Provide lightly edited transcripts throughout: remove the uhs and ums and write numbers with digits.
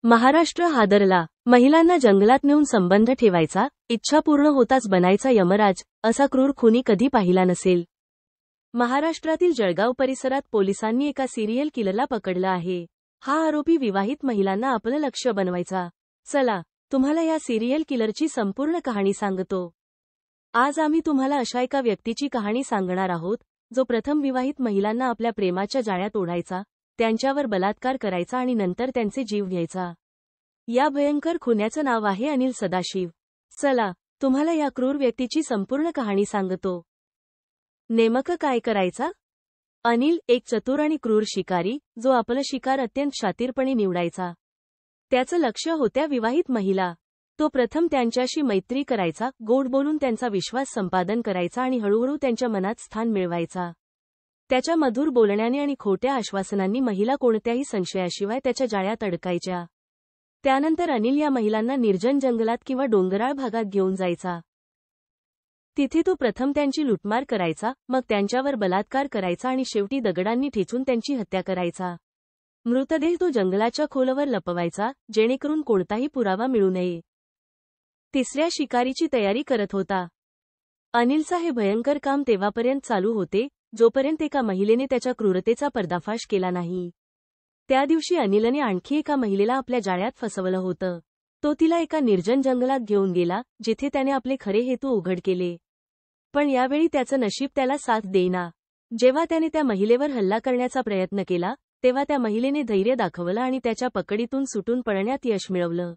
महाराष्ट्र हादरला. महिलांना जंगलात नेऊन संबंध ठेवायचा, इच्छा पूर्ण होताच बनायचा यमराज, असा क्रूर खुनी कधी पाहिला नसेल. महाराष्ट्रातील जळगाव परिसरात पोलिसांनी एका सिरियल किलरला पकडलं आहे. हा आरोपी विवाहित महिलांना आपलं लक्ष्य बनवायचा. चला, तुम्हाला या सिरियल किलरची संपूर्ण कहाणी सांगतो. आज आम्ही तुम्हाला अशा एका व्यक्तीची कहाणी सांगणार आहोत, जो प्रथम विवाहित महिलांना आपल्या प्रेमाच्या जाळ्यात ओढायचा, त्यांच्यावर बलात्कार करायचा आणि नंतर त्यांचे जीव घ्यायचा. या भयंकर खुन्याचं नाव आहे अनिल सदाशिव. चला, तुम्हाला या क्रूर व्यक्तीची संपूर्ण कहाणी सांगतो. नेमकं काय करायचा? अनिल एक चतुर आणि क्रूर शिकारी, जो आपलं शिकार अत्यंत शातीरपणे निवडायचा. त्याचं लक्ष्य होत्या विवाहित महिला. तो प्रथम त्यांच्याशी मैत्री करायचा, गोड बोलून त्यांचा विश्वास संपादन करायचा आणि हळूहळू त्यांच्या मनात स्थान मिळवायचा. त्याच्या मधुर बोलण्याने आणि खोट्या आश्वासनांनी महिला कोणत्याही संशयाशिवाय त्याच्या जाळ्यात अडकायच्या. त्यानंतर अनिल या महिलांना निर्जन जंगलात किंवा डोंगराळ भागात घेऊन जायचा. तिथे तो प्रथम त्यांची लुटमार करायचा, मग त्यांच्यावर बलात्कार करायचा आणि शेवटी दगडांनी ठेचून त्यांची हत्या करायचा. मृतदेह तो जंगलाच्या खोलवर लपवायचा, जेणेकरून कोणताही पुरावा मिळू नये. तिसऱ्या शिकारीची तयारी करत होता. अनिलचा हे भयंकर काम तेव्हापर्यंत चालू होते, जोपर्यंत एका महिलेने त्याच्या क्रूरतेचा पर्दाफाश केला नाही. त्या दिवशी अनिलने आणखी एका महिलेला आपल्या जाळ्यात फसवलं होतं. तो तिला एका निर्जन जंगलात घेऊन गेला, जिथे त्याने आपले खरे हेतू उघड केले. पण यावेळी त्याचं नशीब त्याला साथ देईना. जेव्हा त्याने त्या महिलेवर हल्ला करण्याचा प्रयत्न केला, तेव्हा त्या महिलेने धैर्य दाखवलं आणि त्याच्या पकडीतून सुटून पळण्यात यश मिळवलं.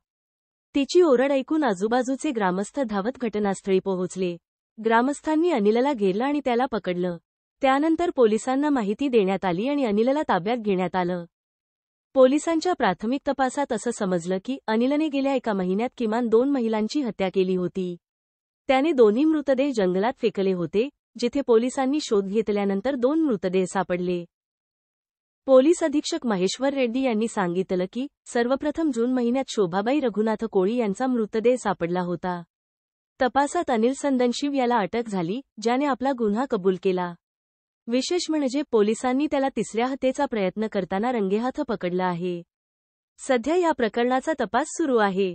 तिची ओरड ऐकून आजूबाजूचे ग्रामस्थ धावत घटनास्थळी पोहोचले. ग्रामस्थांनी अनिलला घेरलं आणि त्याला पकडलं. त्यानंतर पोलिसांना माहिती देण्यात आली आणि अनिलला ताब्यात घेण्यात आलं. पोलिसांच्या प्राथमिक तपासात असं समजलं की अनिलने गेल्या एका महिन्यात किमान 2 महिलांची हत्या केली होती. त्याने दोन्ही मृतदेह जंगलात फेकले होते, जिथे पोलिसांनी शोध घेतल्यानंतर 2 मृतदेह सापडले. पोलीस अधीक्षक महेश्वर रेड्डी यांनी सांगितलं की सर्वप्रथम जून महिन्यात शोभाबाई रघुनाथ कोळी यांचा मृतदेह सापडला होता. तपासात अनिल सदनशिव याला अटक झाली, ज्याने आपला गुन्हा कबूल केला. विशेष म्हणजे पोलिसांनी त्याला तिसऱ्या हत्येचा प्रयत्न करताना रंगेहाथ पकडलं आहे. सध्या या प्रकरणाचा तपास सुरू आहे.